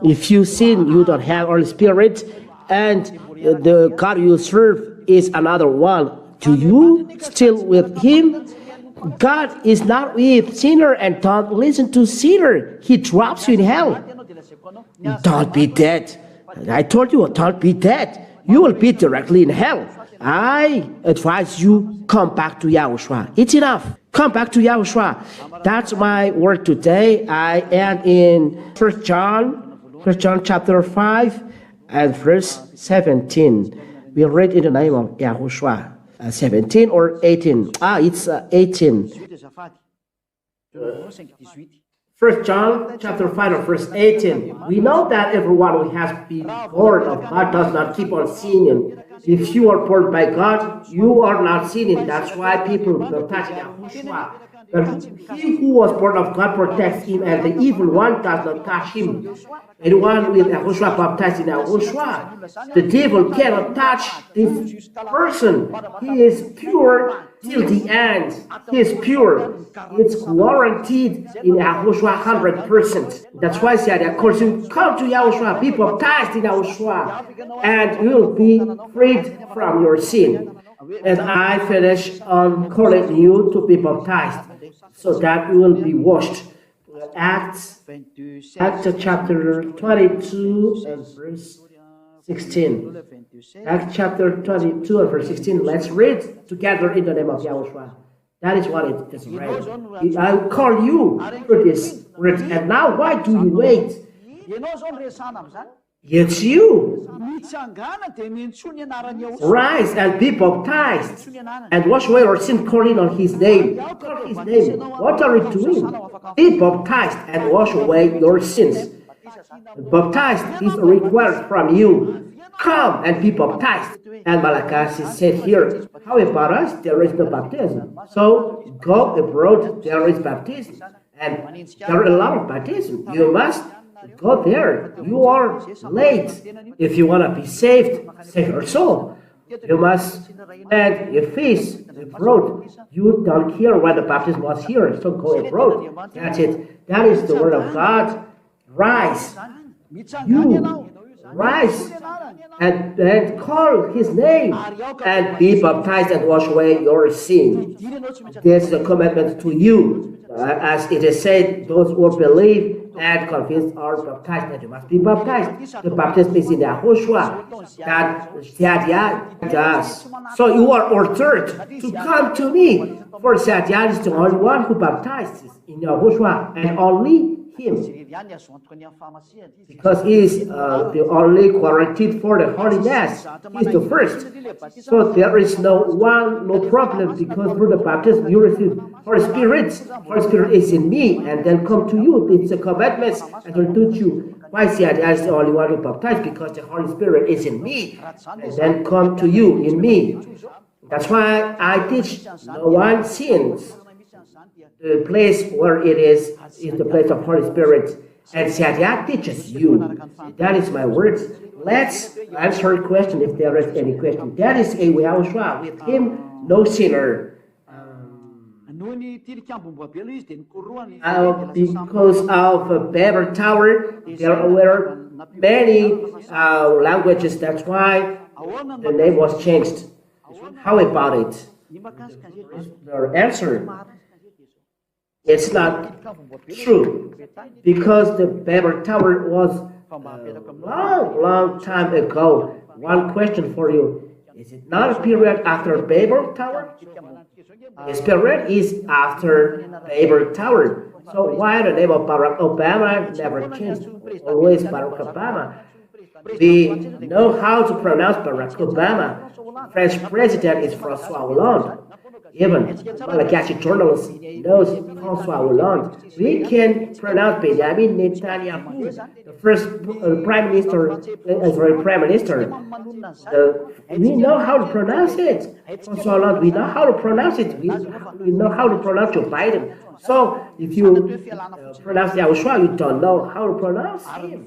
If you sin, you don't have Holy Spirit, and the God you serve is another one. Do you still with Him? God is not with sinner, and don't listen to sinner. He drops you in hell. Don't be dead. I told you, don't be dead. You will be directly in hell. I advise you, come back to Yahushua. It's enough. Come back to Yahushua. That's my word today. I am in 1 John chapter 5 and verse 17. We read in the name of Yahushua. 17 or 18? It's 18. 1 John chapter 5 and verse 18. We know that everyone who has been born of God does not keep on sinning. If you are born by God, you are not sinning. That's why people baptize Yahushua. But he who was born of God protects him, and the evil one does not touch him. Anyone with Yahushua baptized in Yahushua, the devil cannot touch this person. He is pure till the end. He is pure. It's guaranteed in Yahushua 100%. That's why I said, of course, you come to Yahushua, be baptized in Yahushua, and you will be freed from your sin. And I finish on calling you to be baptized, so that you will be washed. Acts chapter 22 and verse 16. Acts chapter 22 and verse 16. Let's read together in the name of Yahushua. That is what it is right. I call you for this word. And now why do you wait? It's you. Rise and be baptized and wash away your sin, calling on His name. Call His name. What are you doing? Be baptized and wash away your sins. Baptized is required from you. Come and be baptized. And Malachi said here, how about us? There is no baptism. So go abroad, there is baptism. And there are a lot of baptism. You must go there. You are late. If you want to be saved, save your soul. You must add a feast abroad. You don't care when the baptism was here, so go abroad. That's it. That is the word of God. Rise. You rise and call His name and be baptized and wash away your sin. This is a commandment to you. As it is said, those who believe and convinced are baptized, and you must be baptized. The baptism is in Yahushua. That Yahdeh does. So you are ordered to come to me. For Yahdeh is the only one who baptizes in Yahushua, and only Him. Because He is the only guaranteed for the holiness. He is the first. So there is no problem, because through the baptism you receive Holy Spirit. Holy Spirit is in me, and then come to you. It's a commandment and will teach you. Why Yahdeh is the only one who baptized? Because the Holy Spirit is in me, and then come to you in me. That's why I teach no one sins. The place where it is the place of Holy Spirit. And Yahdeh teaches you. That is my words. Let's answer a question if there is any question. That is a Yahushua. With Him, no sinner. Because of Babel Tower, there were many languages. That's why the name was changed. How about it? The answer. It's not true, because the Babel Tower was long time ago. One question for you. Is it not a period after Babel Tower? This period is after Babel Tower. So why the name of Barack Obama never changed? Always Barack Obama. We know how to pronounce Barack Obama. French president is François Hollande. Even Malagasy journalists knows François Hollande. We can pronounce Benjamin Netanyahu, the first prime minister, Israeli prime minister. We know how to pronounce it. François Hollande, we know how to pronounce it. We know how to pronounce Joe Biden. So if you pronounce Yahushua, you don't know how to pronounce him.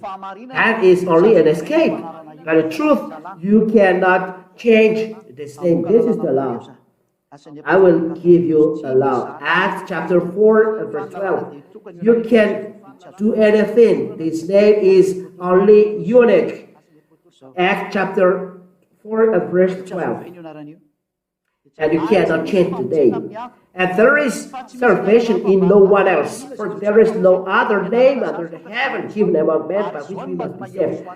That is only an escape. But the truth, you cannot change this name. This is the law. I will give you a law. Acts chapter 4 and verse 12. You can do anything. This name is only unique. Acts chapter 4 and verse 12. And you cannot change the name. And there is salvation in no one else, for there is no other name under the heaven given among men by which we must be saved.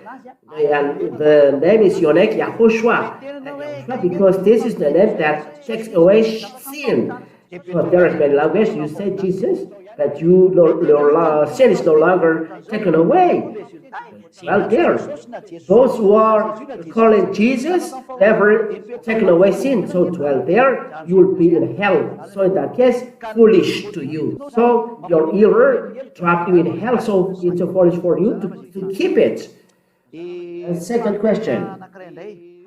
And the name is unique, YAHOSHUAH, because this is the name that takes away sin. Because there is many languages, you say Jesus, that your sin is no longer taken away. Well, there, those who are calling Jesus never taken away sin. So, well, there, you will be in hell. So, in that case, foolish to you. So, your error dropped you in hell. So, it's foolish for you to keep it. And second question.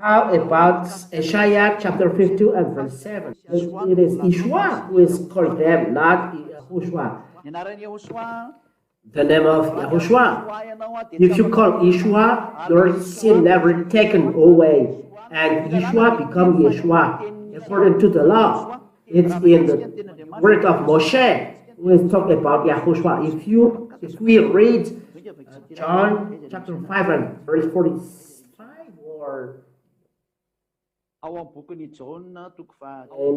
How about Isaiah chapter 52 and verse 7? It is YAHOSHUAH who is called them, not YAHOSHUAH. The name of YAHOSHUAH. If you call YAHOSHUAH, your sin never taken away. And YAHOSHUAH become Yeshua according to the law. It's in the word of Moshe. We talk about YAHOSHUAH. If we read John chapter 5 and verse 45 or in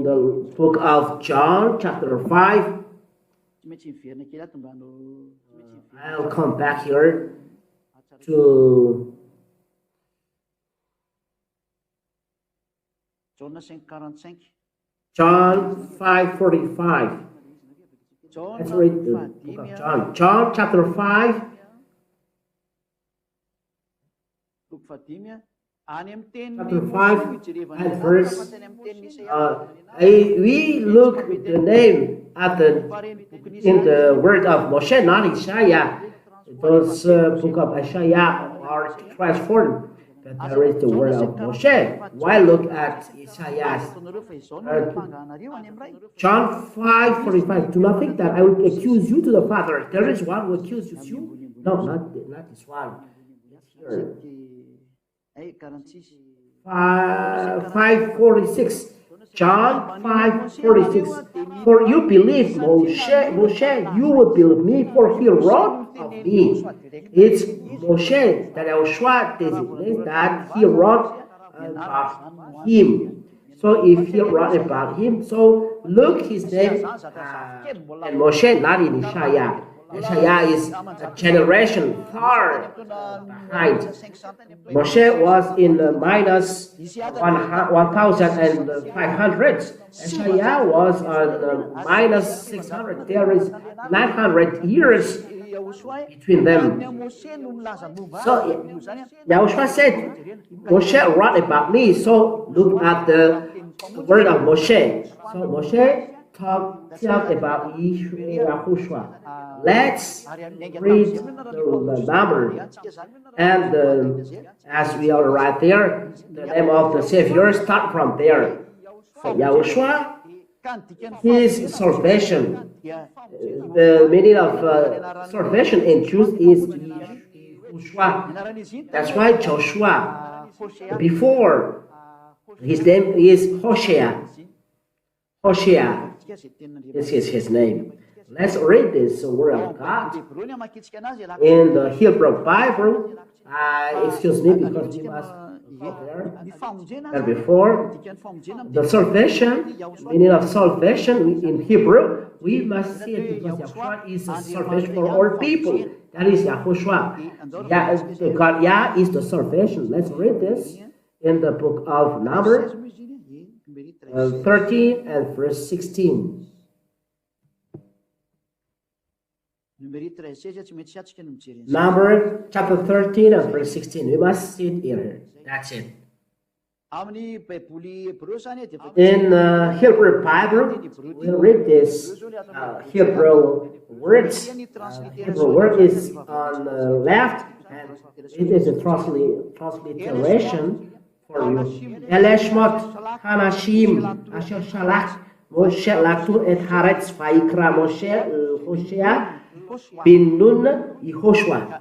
the book of John chapter 5, I'll come back here to John 5:45. Let's read the book of John. John chapter 5. Chapter 5 and verse. We look the name at in the word of Moshe, not Isaiah. Those book of Isaiah are transformed. But there is the word of Moshe. Why look at Isaiah? John 5:45. Do not think that I will accuse you to the Father. There is one who accuses you. No, not this one. Here. 5:46. John 5:46. For you believe Moshe, you will believe me, for he wrote of me. It's Moshe that YAHOSHUAH designates that he wrote about him. So if he wrote about him, so look his name and Moshe, not in Isaiah. Isaiah is a generation far behind. Moshe was in minus 1,500. Isaiah was on minus 600. There is 900 years between them. So YAHOSHUAH said, Moshe wrote about me. So look at the word of Moshe. So Moshe talk about YAHOSHUAH. Let's read the number. And as we are right there, the name of the Savior start from there. So YAHOSHUAH, his salvation. The meaning of salvation in truth is YAHOSHUAH. That's why Joshua, before his name is Hosea. Hosea is his name. Let's read this word of God in the Hebrew Bible. Excuse me, because we must go there. And before the salvation, meaning of salvation in Hebrew, we must see it because YAHOSHUAH is a salvation for all people. That is YAHOSHUAH. God Yah is the salvation. Let's read this in the book of Numbers 13 and verse 16. Number chapter 13 and verse 16. We must see it here. That's it. In Hebrew Bible, we'll read this Hebrew words. Hebrew word is on the left, and it is a transliteration for you. Eleshmot Hanashim Asher Shalach Moshe Latu et Haaretz Vaikra Moshe Hosea bin Nun YAHOSHUAH.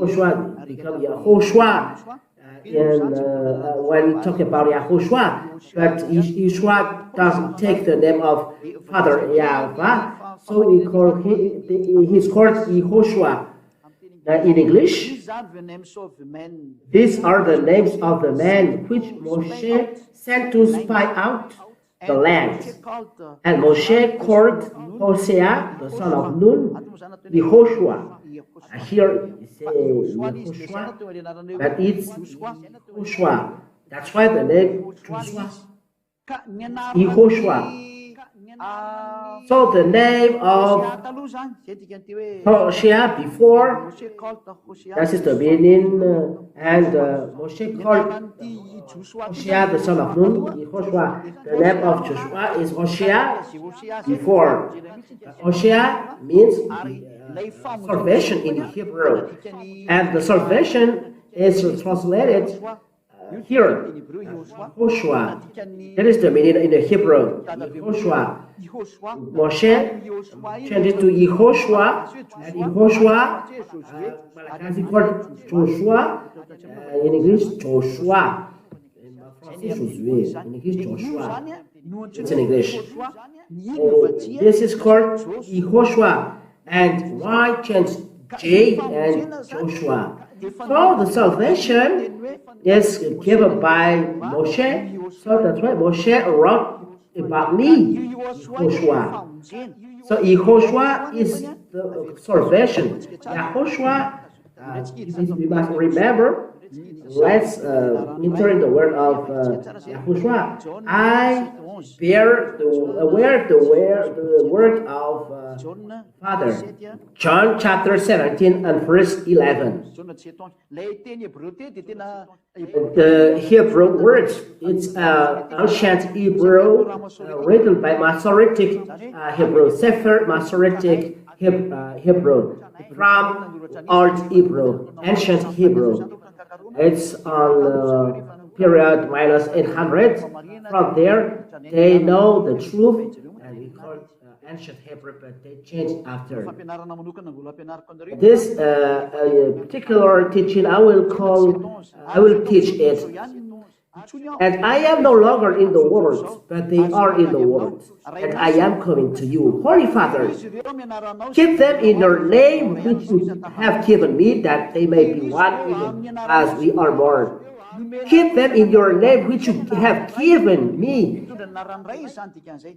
YAHOSHUAH become YAHOSHUAH. And when we talk about YAHOSHUAH, but YAHOSHUAH doesn't take the name of Father YAHVAH. So we call he's called YAHOSHUA. In English, These are the names of the men. these are the names of the men which Moshe sent to spy out the land. And Moshe called Hosea, the son of Nun, YAHOSHUA. Here it says YAHOSHUA, but it's YAHOSHUA. That's why the name Joshua, YAHOSHUA. So the name of Hosea before, that is the meaning, and Moshe called Hosea the son of Nun, YAHOSHUA. The name of Joshua is Hosea before. Hosea means salvation in Hebrew, and the salvation is translated here, YAHOSHUA. That is the meaning in the Hebrew, YAHOSHUA. Moshe changed it to YAHOSHUA, and YAHOSHUA is called Joshua, in English, Joshua. In English, Joshua. It's in English. This is called YAHOSHUA, and why change J and Joshua? So the salvation is given by Moshe, so that's why Moshe wrote about me, YAHOSHUA. So YAHOSHUA is the salvation. YAHOSHUA, we must remember, let's enter in the word of YAHOSHUA. I bear the word of Father. John chapter 17 and verse 11. The Hebrew words, it's ancient Hebrew, written by Masoretic Hebrew, Sefer Masoretic Hebrew, from Old Hebrew, ancient Hebrew. It's on period minus 800. From there, they know the truth, and we call it ancient Hebrew, but they changed after. This particular teaching, I will teach it. And I am no longer in the world, but they are in the world, and I am coming to you. Holy Father, keep them in your name which you have given me, that they may be one even as we are one. Keep them in your name which you have given me.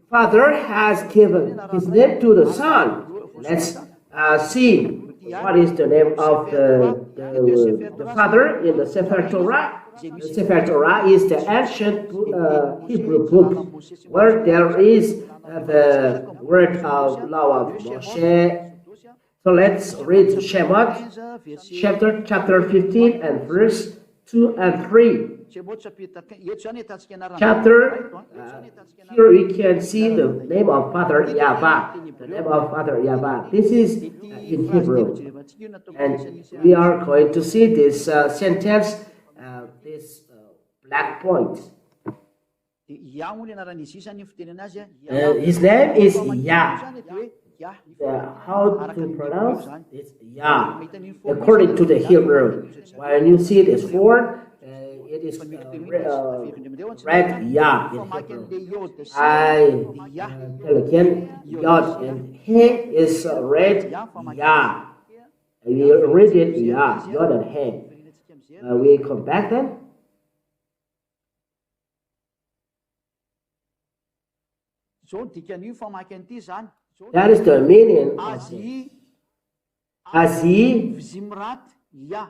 Father has given his name to the Son. Let's see what is the name of the Father in the Sefer Torah. The Sefer Torah is the ancient Hebrew book where there is the word of law of Moshe. So let's read Shemot chapter 15 and verse 2 and 3. Here we can see the name of Father YAHVAH. The name of Father YAHVAH. This is in Hebrew. And we are going to see this sentence, this black point. His name is Yah. How to pronounce it's Yah, according to the Hebrew. When you see this word, it is read Yah in Hebrew. I tell again, Yod, and He is read Yah. We read it Yah, Yod and He. We come back then. That is the meaning of it. Azi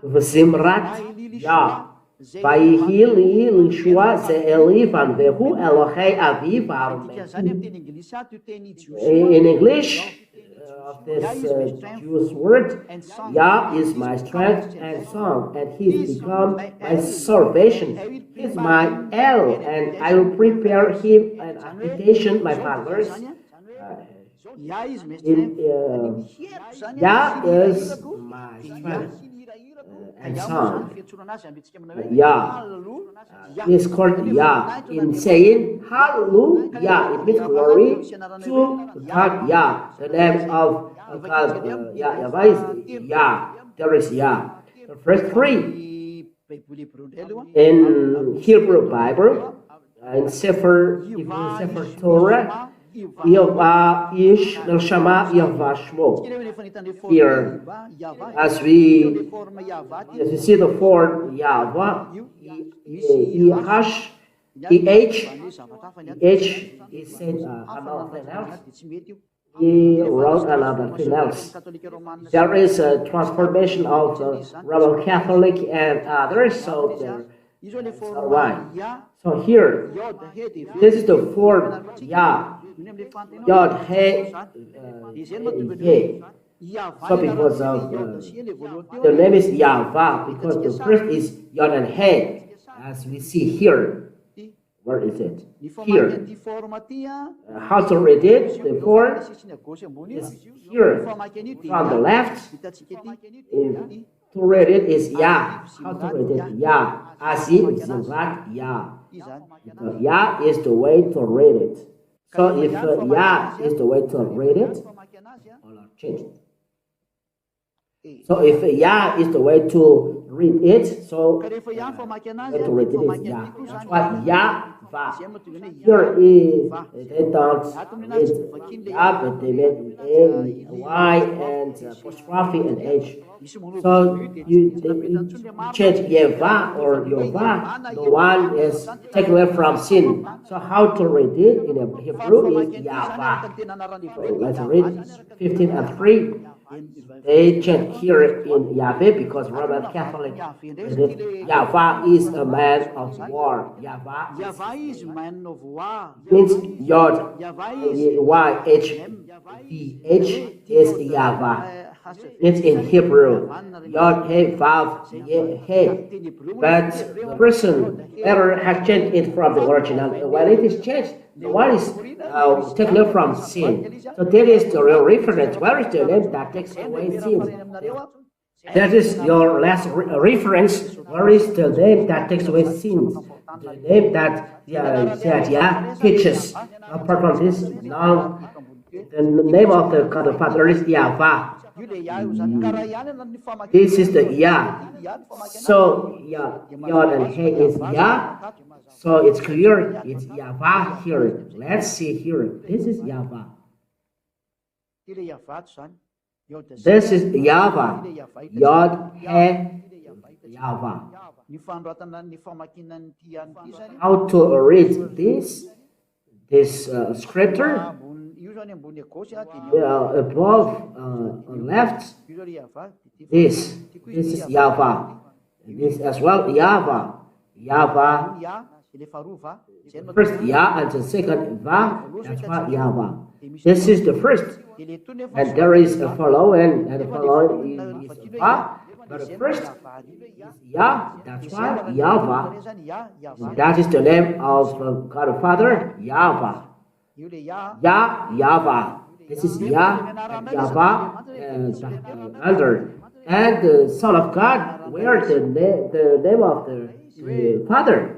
v'zimrat Yah. Vayihi li l'shua ze'eli vanvehu Elohei aviv in English, this Jewish word, Yah is my strength and song, and He's become my salvation. He's my El, and I will prepare Him an habitation, my fathers. Yah is my strength and song. Yah is called Yah. In saying Hallelujah, it means glory to God Yah. The name of God YAHVAH is Yah. There is Yah. Verse 3 in Hebrew Bible, in Sefer Torah, YAHVAH ish Neshama YAHVAH Shmo. Here, as we see the form YAHVAH, YAHSH, EH is said another thing else. He wrote another thing else. There is a transformation of the Roman Catholic and others, so that's why. So here, this is the form Yah, Yod, He, He. So because of the name is YAHVAH, because the first is Yod and He, as we see here. Where is it? Here. How to read it? The form is here. From the left, to read it is Yah. How to read it? Yah. Azim, Zimrat, Yah. Yah is the way to read it. So if Yah is the way to read it, I'll change it. So if Yah is the way to read it, so way to read it is Yah. That's why YAHVAH. Here is, they don't read Yah, but they made A, Y, and apostrophe and H. So you change YAHVAH or YAHVAH, the one is taken away from sin. So how to read it in Hebrew is YAHVAH. So let's read 15 and 3. They change here in Yahweh because Roman Catholic YAHVAH is a man of war. YAHVAH is man of war. Means Yod, YHVH is YAHVAH. It's in Hebrew. Yod, He, Vav, He. But the person ever has changed it from the original. When it is changed, the one is taken away from sin. So that is the real reference. Where is the name that takes away sin? That is your last reference. Where is the name that takes away sins? The name that Yah teaches. Apart from this, now the name of the God the Father is YAHVAH. This is the Yah. So Yod and He is Yah. So it's clear, it's YAHVAH here. Let's see here. This is YAHVAH. This is YAHVAH. Yod, He, YAHVAH. How to read this scripture? Above on left, this is YAHVAH. This as well, YAHVAH. YAHVAH. First Yah and the second Vah, that's why YAHVAH. This is the first. And there is a following, and the following is Vah. But the first is Yah, that's why YAHVAH. That is the name of God the Father, YAHVAH. YAHVAH. This is Yah, YAHVAH, and under. And the Son of God, where the name of the Father?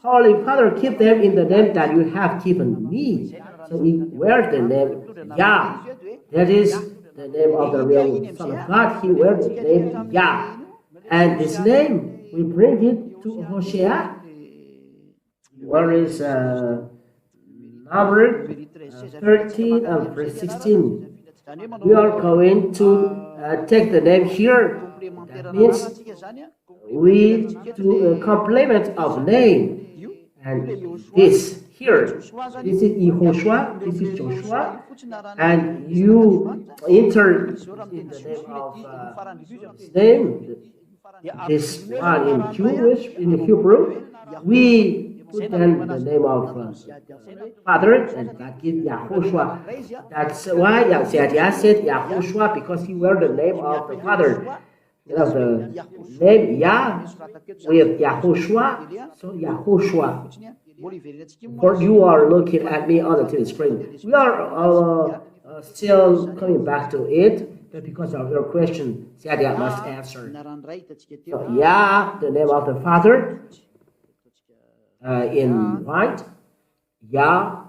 Holy Father, keep them in the name that you have given me. So where the name Yah? That is the name of the real Son of God. He wears the name Yah. And this name, we bring it to YAHOSHUA. Where is number 13 and verse 16? We are going to take the name here. That means we do a complement of name. And this here, this is YAHOSHUA, this is Joshua, and you enter in the name of his name, this one in Jewish, in Hebrew, we put then the name of Father, and that gives YAHOSHUA. That's why Yah said YAHOSHUA, because he wears the name of the Father. You know, the name Yah with YAHOSHUA, so YAHOSHUA. For you are looking at me on the TV screen. We are still coming back to it, but because of your question, Sadia must answer. So Yah, the name of the Father, in white, Yah.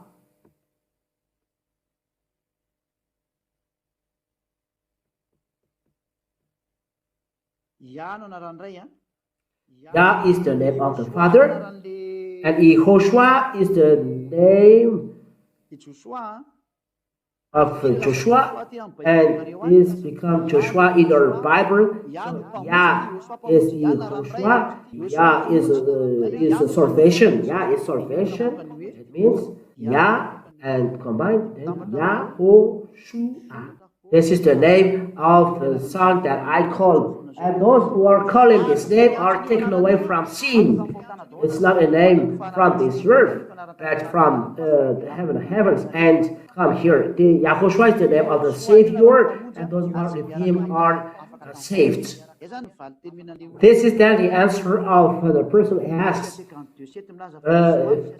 Yah is the name of the Father. And YAHOSHUAH is the name of Joshua, and this becomes Joshua in our Bible. So Yah is YAHOSHUAH. Yah is salvation. Yah is salvation. It means Yah and combined then YAHOSHUAH. This is the name of the son that I call, and those who are calling this name are taken away from sin. It's not a name from this earth, but from the heavens, and come here. The YAHOSHUAH is the name of the Savior, and those who are with Him are saved. This is then the answer of the person who asks.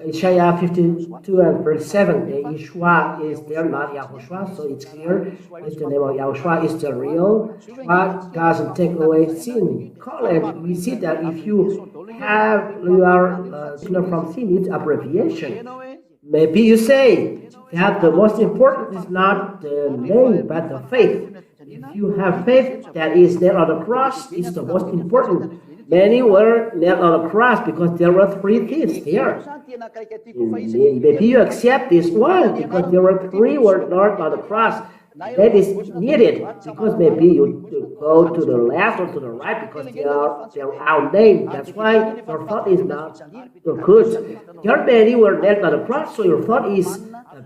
Isaiah 52 and verse 7. Yeshua is there, not YAHOSHUAH, so it's clear. It's the name of YAHOSHUAH is the real. God doesn't take away sin. Call it. We see that if you are sinner from sin, it's abbreviation. Maybe you say that the most important is not the name, but the faith. If you have faith that is nailed on the cross, it's the most important. Many were nailed on the cross because there were 3 thieves there. Maybe you accept this one because there were 3 were nailed on the cross. That is needed because maybe you go to the left or to the right because they are outnamed. That's why your thought is not good. There are many were nailed on the cross, so your thought is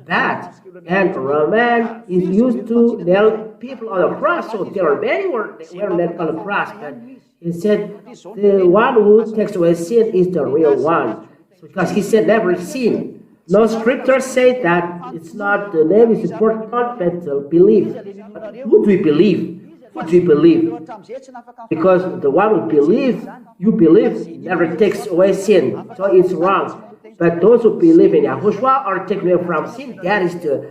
bad. And Roman is used to nail people on the cross, so there are many were nailed on the cross. But he said the one who takes away sin is the real one, because he said never sin. No scriptures say that it's not the name is important, but the belief. But who do we believe? Who do we believe? Because the one who you believe never takes away sin, so it's wrong. But those who believe in YAHOSHUAH are taken away from sin. That is the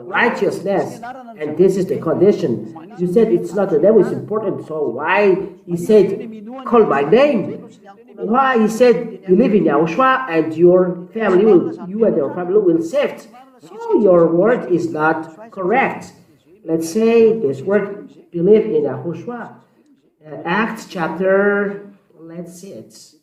righteousness, and this is the condition. You said it's not the name is important, so why he said call my name? Why he said believe in YAHOSHUAH and you and your family will saved? So your word is not correct. Let's say this word believe in YAHOSHUAH. Acts chapter, let's see it.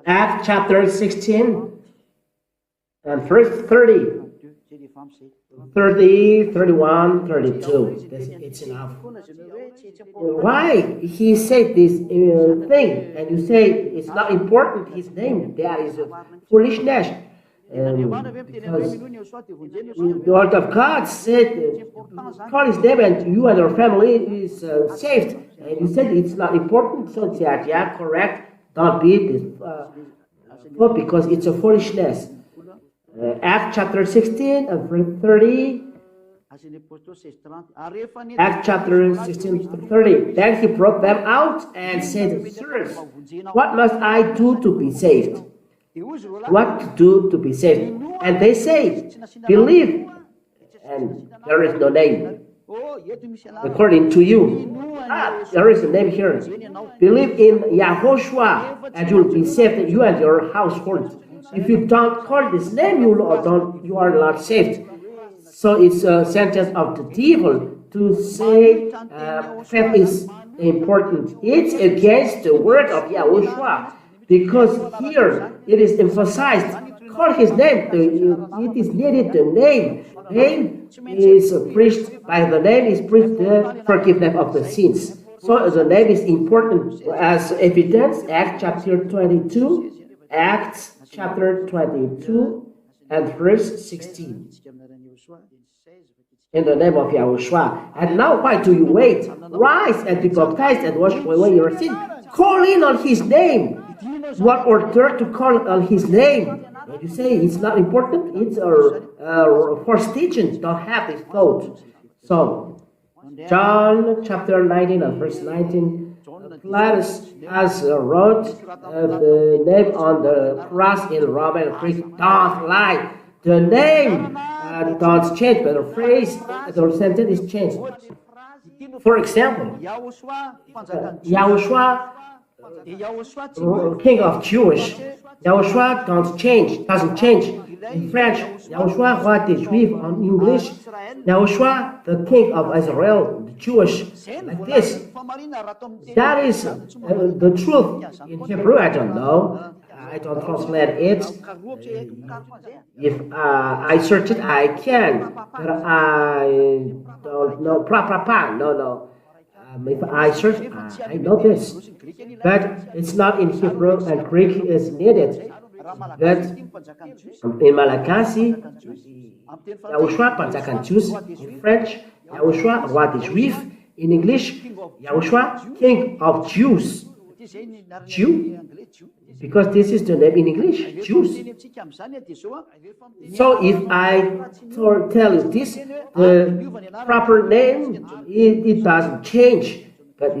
Acts chapter 16 and verse 30, 31, 32. It's enough. Why he said this thing and you say it's not important, his name, that is foolishness. Because the word of God said, call his name and you and your family is saved. And you said it's not important, so that, yeah, correct, don't be this, because it's a foolishness. Acts chapter 16 and verse 30. Acts chapter 16 30. Then he brought them out and said, sirs, what must I do to be saved? What to do to be saved? And they say, believe, and there is no name according to you. There is a name here. Believe in YAHOSHUAH and you will be saved, you and your household. If you don't call this name, you are not saved. So it's a sentence of the devil to say faith is important. It's against the word of YAHOSHUAH, because here it is emphasized, call his name. It is needed the name. Name is preached, by the name is preached the forgiveness of the sins. So the name is important as evidence. Acts chapter 22, Acts chapter 22 and verse 16. In the name of YAHOSHUAH. And now why do you wait? Rise and be baptized and wash away your sin. Call in on his name. What order to call on his name? And you say it's not important, it's a first teaching. Don't have this thought. So, John chapter 19 and verse 19. Pilatus has wrote the name on the cross in Roman Greek. Don't lie. The name don't change, but the phrase, the sentence is changed. For example, YAHOSHUAH, King of Jewish. YAHOSHUAH doesn't change. In French, YAHOSHUAH, roi des Juifs. In English, YAHOSHUAH, the King of Israel, the Jewish. Like this. That is the truth. In Hebrew, I don't know. I don't translate it. If I search it, I can. But I don't know. No. If I search, I know this. But it's not in Hebrew, and Greek is needed. But in Malagasy, YAHOSHUAH panjakan Jews. In French, YAHOSHUAH, roi des Juifs. In English, YAHOSHUAH, King of Jews. Jew? Because this is the name in English, Jews. So if I tell you this, the proper name, it doesn't change. But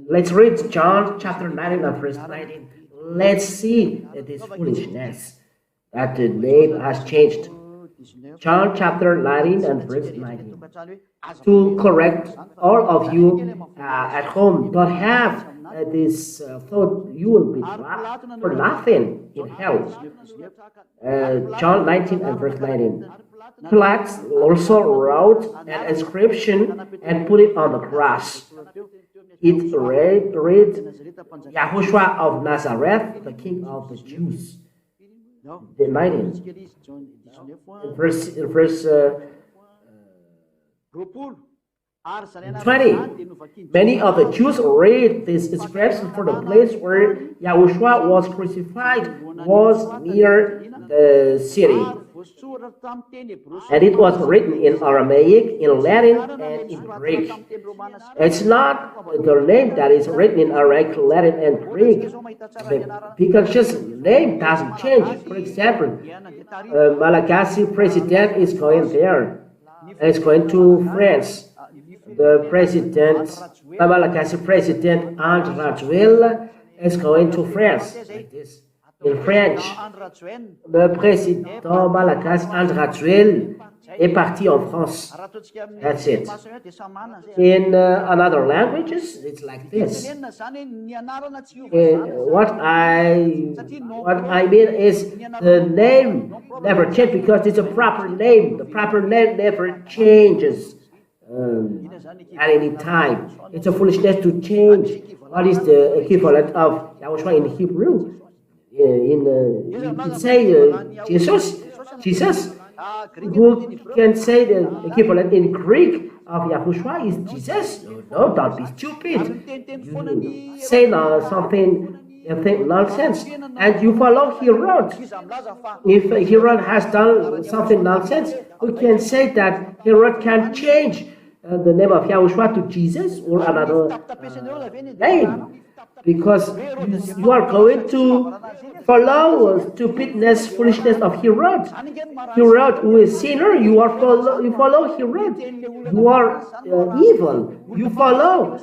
let's read John chapter 19 and verse 19. Let's see this foolishness, that the name has changed. John chapter 19 and verse 19. To correct all of you at home, don't have this thought you will be for nothing in hell. John 19 and verse 19. Pilate also wrote an inscription and put it on the cross. It read YAHOSHUAH of Nazareth, the King of the Jews. The 19. Verse 20. Many of the Jews read this inscription, for the place where YAHOSHUAH was crucified was near the city. And it was written in Aramaic, in Latin, and in Greek. It's not the name that is written in Aramaic, Latin, and Greek. Because just name doesn't change. For example, Malagasy president is going there. And it's going to France. The president, Malagasy president Nº4 is going to France. Like this. In French, le président Malagasy Nº4 est parti en France. That's it. In another languages, it's like this. What I mean is the name never changes because it's a proper name. The proper name never changes at any time. It's a foolishness to change. What is the equivalent of YAHOSHUAH in Hebrew? You can say Jesus. Who can say the equivalent in Greek of YAHOSHUAH is Jesus? No, don't be stupid. You say something, you think nonsense, and you follow Herod. If Herod has done something nonsense, we can say that Herod can change the name of YAHOSHUAH to Jesus or another name. Because you are going to follow stupidness, foolishness of Herod. Herod, who is sinner, you follow Herod. You are evil. You follow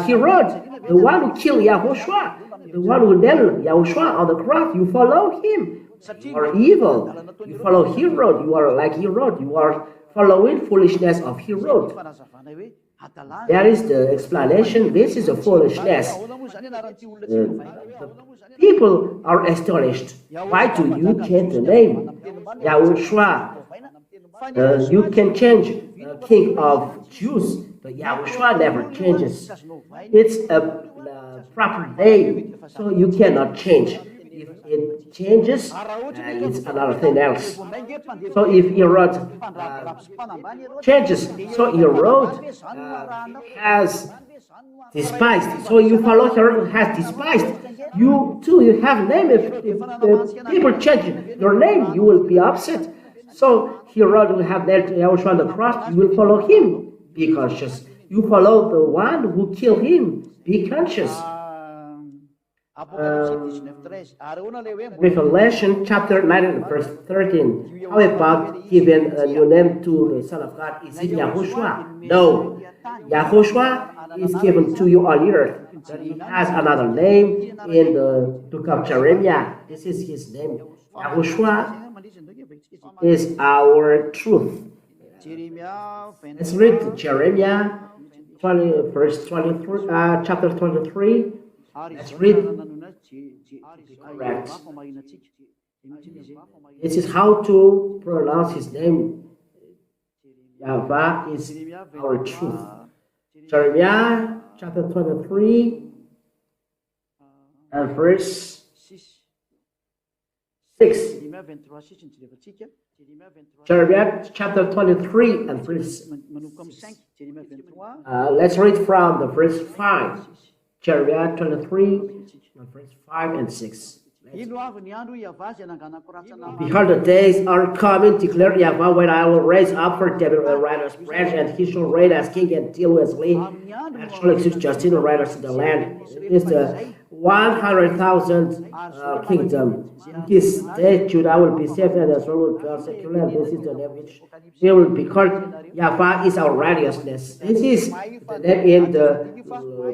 Herod, the one who killed YAHOSHUAH, the one who nailed YAHOSHUAH on the cross. You follow him. You are evil. You follow Herod. You are like Herod. You are following foolishness of Herod. That is the explanation. This is a foolishness. People are astonished. Why do you change the name? YAHOSHUAH. You can change King of Jews, but YAHOSHUAH never changes. It's a proper name, so you cannot change. If it changes, it's another thing else. So if Herod changes, so Herod has despised. So you follow Herod has despised. You too, you have name. If people change your name, you will be upset. So Herod will have nailed YAHOSHUAH on the cross. You will follow him. Be conscious. You follow the one who killed him. Be conscious. Revelation chapter 9 verse 13. How about giving a new name to the Son of God? Is it YAHOSHUAH? No. YAHOSHUAH is given to you on earth. But he has another name in the book of Jeremiah. This is his name. YAHOSHUAH is our truth. Let's read Jeremiah 20, verse 23, chapter 23. Let's read. Correct. This is how to pronounce his name. YAHVAH is our truth. Jeremiah chapter 23 and verse 6. Jeremiah chapter 23 and verse 6. Let's read from the verse 5. Jeremiah 23 and verse 5 and 6. Behold, the days are coming, declared YAHVAH, when I will raise up for David a righteous branch, and he shall reign as king and deal wisely, and shall execute justice and righteousness in the land. It is the 100,000 kingdom. In this day, Judah will be saved, and Israel will dwell securely, and this is the name which they will be called. YAHVAH is our righteousness. This is the name in the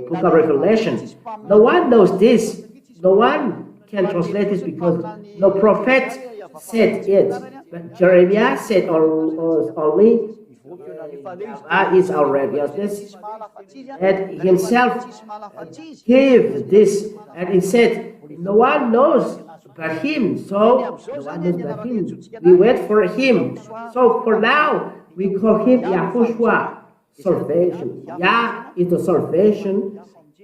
book of Revelation. No one knows this. No one can translate this because no prophet said it. But Jeremiah said only YAHVAH is our righteousness, and himself gave this, and he said, no one knows but him, so no one knows but him. We wait for him. So for now, we call him YAHOSHUA, salvation. Yah is the salvation.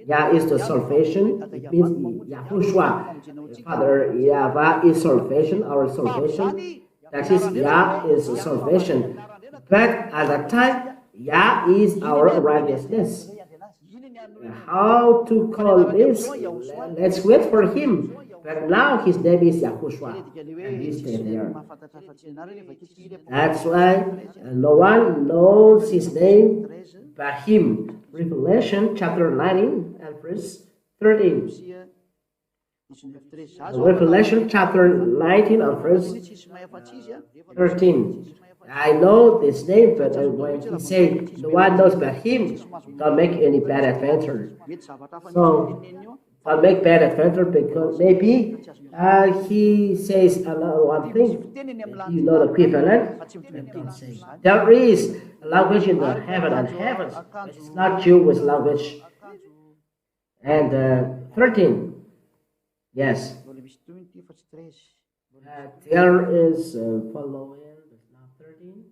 Yah is the salvation. It means YAHOSHUA. Father, YAHVAH is salvation, our salvation. That is, Yah is salvation. But at that time, Yah is our righteousness. How to call this? Let's wait for him. But now his name is YAHOSHUA, and he stayed there. That's why no one knows his name but him. Revelation chapter 19 and verse 13. Revelation chapter 19 and verse 13. I know this name, but when he said no one knows but him, don't make any bad adventure. So don't make bad adventure, because maybe he says another one thing. You know the equivalent. There is a language in the heaven and heavens, but it's not Jewish language. And 13. Yes. There is following. It's not 13.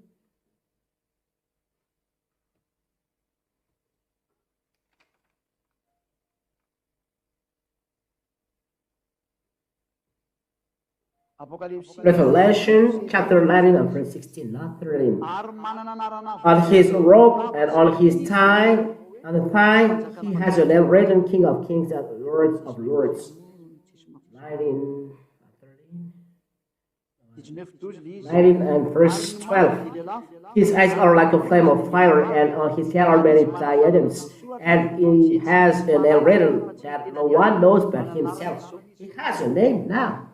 Revelation chapter 19 and verse 16, not 13. On his robe and on his thigh, on the thigh, he has a name written, King of Kings and Lord of Lords. 19 and verse 12. His eyes are like a flame of fire, and on his head are many diadems. And he has a name written that no one knows but himself. He has a name now.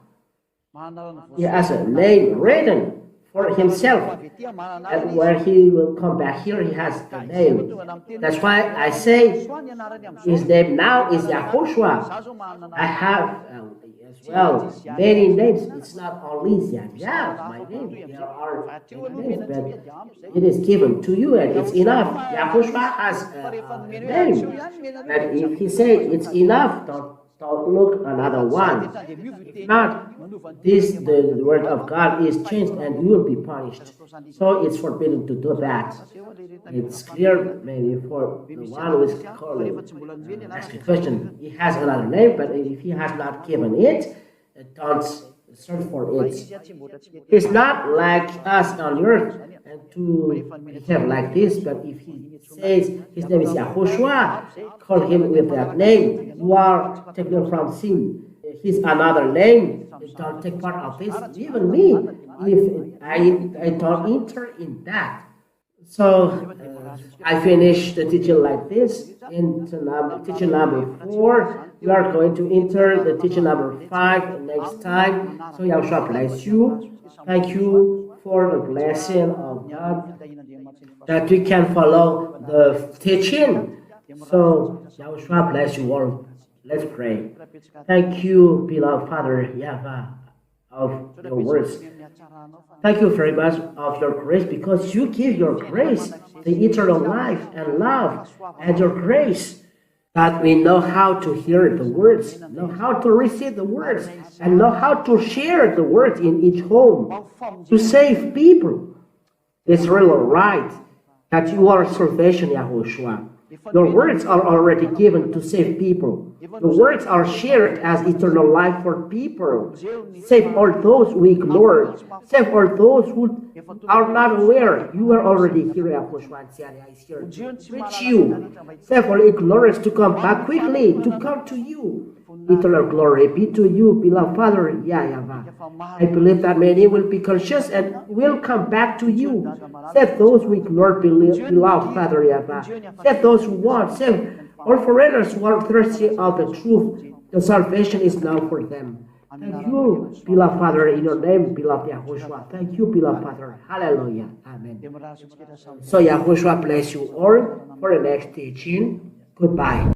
He has a name written for himself. And when he will come back here, he has a name. That's why I say his name now is YAHOSHUA. I have as well many names. It's not only YAHVAH, my name. There are names, but it is given to you, and it's enough. YAHOSHUA has a name. And if he says it's enough, don't look another one. If not, the word of God is changed and you will be punished. So it's forbidden to do that. It's clear maybe for the one who is calling, ask a question. He has another name, but if he has not given it, don't search for it. It's not like us on earth and to behave like this, but if he says his name is YAHOSHUA, call him with that name. You are taken from sin. He's another name. Don't take part of this. Even me, if I don't enter in that. So I finish the teaching like this. In teaching number 4, we are going to enter the teaching number 5 next time. So YAHOSHUA bless you. Thank you for the blessing of God that we can follow the teaching. So YAHOSHUA bless you all. Let's pray. Thank you, beloved Father YAHVAH, of your words. Thank you very much of your grace, because you give your grace, the eternal life and love and your grace, that we know how to hear the words, know how to receive the words, and know how to share the words in each home to save people. It's really right that you are salvation, Yahushua. Your words are already given to save people. Your words are shared as eternal life for people. Save all those who ignore. Save all those who are not aware. You are already here, Yahushua, and is here to reach you. Save all ignorance to come back quickly, to come to you. Eternal glory be to you, beloved Father, YAHVAH. I believe that many will be conscious and will come back to you. Save those who ignore, beloved Father, YAHVAH. Save those who want. Save all foreigners who are thirsty of the truth. The salvation is now for them. Thank you, beloved Father, in your name, beloved Yahushua. Thank you, beloved Father. Hallelujah. Amen. So Yahushua bless you all for the next teaching. Goodbye.